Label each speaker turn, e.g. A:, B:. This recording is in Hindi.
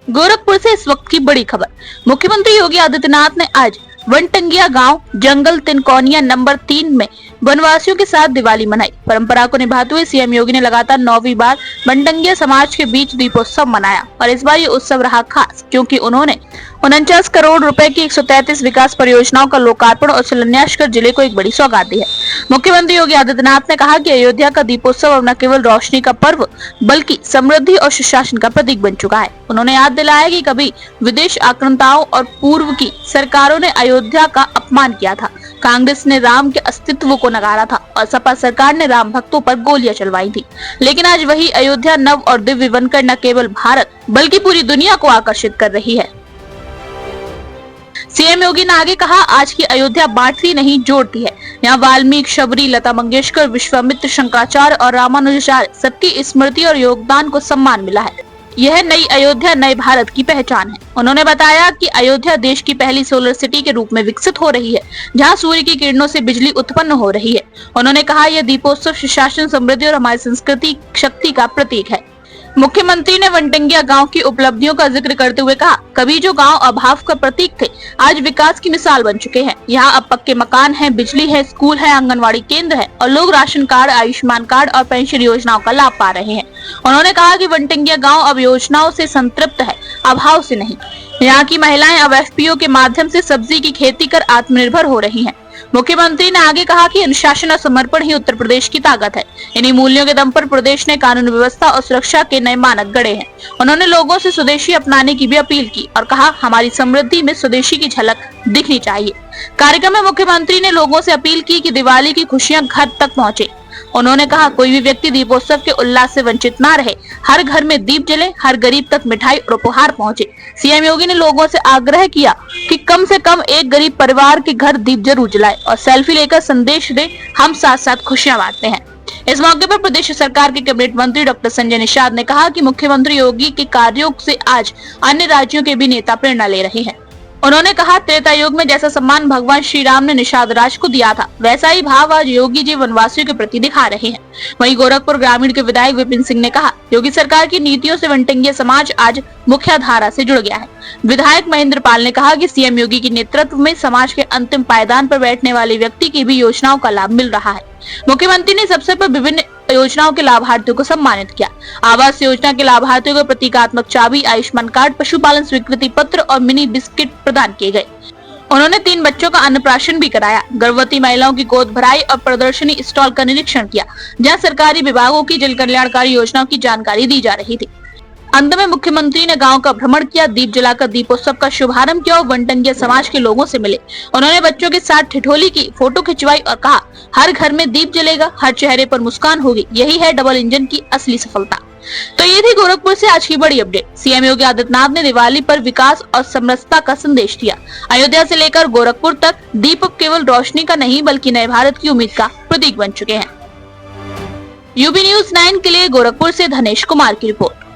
A: गोरखपुर से इस वक्त की बड़ी खबर। मुख्यमंत्री योगी आदित्यनाथ ने आज वनटंगिया गांव जंगल तिनकोनिया नंबर 3 में वनवासियों के साथ दिवाली मनाई। परंपरा को निभाते हुए सीएम योगी ने लगातार 9वीं बार वनटंगिया समाज के बीच दीपोत्सव मनाया और इस बार ये उत्सव रहा खास क्योंकि उन्होंने 49 करोड़ रुपए की 133 विकास परियोजनाओं का लोकार्पण और शिलान्यास कर जिले को एक बड़ी सौगात दी है। मुख्यमंत्री योगी आदित्यनाथ ने कहा कि अयोध्या का दीपोत्सव अब न केवल रोशनी का पर्व बल्कि समृद्धि और सुशासन का प्रतीक बन चुका है। उन्होंने याद दिलाया कि कभी विदेश आक्रांताओं और पूर्व की सरकारों ने अयोध्या का अपमान किया था, कांग्रेस ने राम के अस्तित्व को नकारा था और सपा सरकार ने राम भक्तों पर गोलियां चलवाई थी, लेकिन आज वही अयोध्या नव और दिव्य बनकर न केवल भारत बल्कि पूरी दुनिया को आकर्षित कर रही है। सीएम योगी ने आगे कहा, आज की अयोध्या बांटती नहीं जोड़ती है। यहाँ वाल्मीकि, शबरी, लता मंगेशकर, विश्वामित्र, शंकराचार्य और रामानुजाचार्य सबकी स्मृति और योगदान को सम्मान मिला है। यह नई अयोध्या नए भारत की पहचान है। उन्होंने बताया कि अयोध्या देश की पहली सोलर सिटी के रूप में विकसित हो रही है, जहां सूर्य की किरणों से बिजली उत्पन्न हो रही है। उन्होंने कहा, यह दीपोत्सव सुशासन, समृद्धि और हमारी संस्कृति शक्ति का प्रतीक है। मुख्यमंत्री ने वनटंगिया गांव की उपलब्धियों का जिक्र करते हुए कहा, कभी जो गांव अभाव का प्रतीक थे, आज विकास की मिसाल बन चुके हैं। यहाँ अब पक्के मकान हैं, बिजली है, स्कूल है, आंगनवाड़ी केंद्र है और लोग राशन कार्ड, आयुष्मान कार्ड और पेंशन योजनाओं का लाभ पा रहे हैं। उन्होंने कहा कि वनटंगिया गांव अब योजनाओं से संतृप्त है, अभाव से नहीं। यहाँ की महिलाएं अब एफपीओ के माध्यम से सब्जी की खेती कर आत्मनिर्भर हो रही हैं। मुख्यमंत्री ने आगे कहा कि अनुशासन और समर्पण ही उत्तर प्रदेश की ताकत है। इन्हीं मूल्यों के दम पर प्रदेश ने कानून व्यवस्था और सुरक्षा के नए मानक गढ़े हैं। उन्होंने लोगों से स्वदेशी अपनाने की भी अपील की और कहा, हमारी समृद्धि में स्वदेशी की झलक दिखनी चाहिए। कार्यक्रम में मुख्यमंत्री ने लोगों से अपील की कि दिवाली की खुशियां घर तक पहुंचे। उन्होंने कहा, कोई भी व्यक्ति दीपोत्सव के उल्लास से वंचित ना रहे, हर घर में दीप जले, हर गरीब तक मिठाई और उपहार पहुंचे। सीएम योगी ने लोगों से आग्रह किया कि कम से कम एक गरीब परिवार के घर दीप जरूर जलाए और सेल्फी लेकर संदेश दे, हम साथ साथ खुशियां बांटते हैं। इस मौके पर प्रदेश सरकार के कैबिनेट मंत्री डॉक्टर संजय निषाद ने कहा कि मुख्यमंत्री योगी के कार्यों से आज अन्य राज्यों के भी नेता प्रेरणा ले रहे हैं। उन्होंने कहा, त्रेता युग में जैसा सम्मान भगवान श्री राम ने निषाद राज को दिया था, वैसा ही भाव आज योगी जी वनवासियों के प्रति दिखा रहे हैं। वहीं गोरखपुर ग्रामीण के विधायक विपिन सिंह ने कहा, योगी सरकार की नीतियों से वनटंगिया समाज आज मुख्य धारा से जुड़ गया है। विधायक महेंद्र पाल ने कहा कि सीएम योगी के नेतृत्व में समाज के अंतिम पायदान पर बैठने वाले व्यक्ति की भी योजनाओं का लाभ मिल रहा है। मुख्यमंत्री ने सबसे पर विभिन्न योजनाओं के लाभार्थियों को सम्मानित किया। आवास योजना के लाभार्थियों को प्रतीकात्मक चाबी, आयुष्मान कार्ड, पशुपालन स्वीकृति पत्र और मिनी बिस्किट प्रदान किए गए। उन्होंने 3 बच्चों का अन्नप्राशन भी कराया। गर्भवती महिलाओं की गोद भराई और प्रदर्शनी स्टॉल का निरीक्षण किया, जहां सरकारी विभागों की जन कल्याणकारी योजनाओं की जानकारी दी जा रही थी। अंत में मुख्यमंत्री ने गांव का भ्रमण किया, दीप जलाकर दीपोत्सव का शुभारंभ किया और वनटंगिया समाज के लोगों से मिले। उन्होंने बच्चों के साथ ठिठोली की, फोटो खिंचवाई और कहा, हर घर में दीप जलेगा, हर चेहरे पर मुस्कान होगी, यही है डबल इंजन की असली सफलता। तो ये थी गोरखपुर से आज की बड़ी अपडेट। सीएम योगी आदित्यनाथ ने दिवाली पर विकास और समरसता का संदेश दिया। अयोध्या से लेकर गोरखपुर तक दीप अब केवल रोशनी का नहीं बल्कि नए भारत की उम्मीद का प्रतीक बन चुके हैं। यूबी न्यूज़ 9 के लिए गोरखपुर से धनेश कुमार की रिपोर्ट।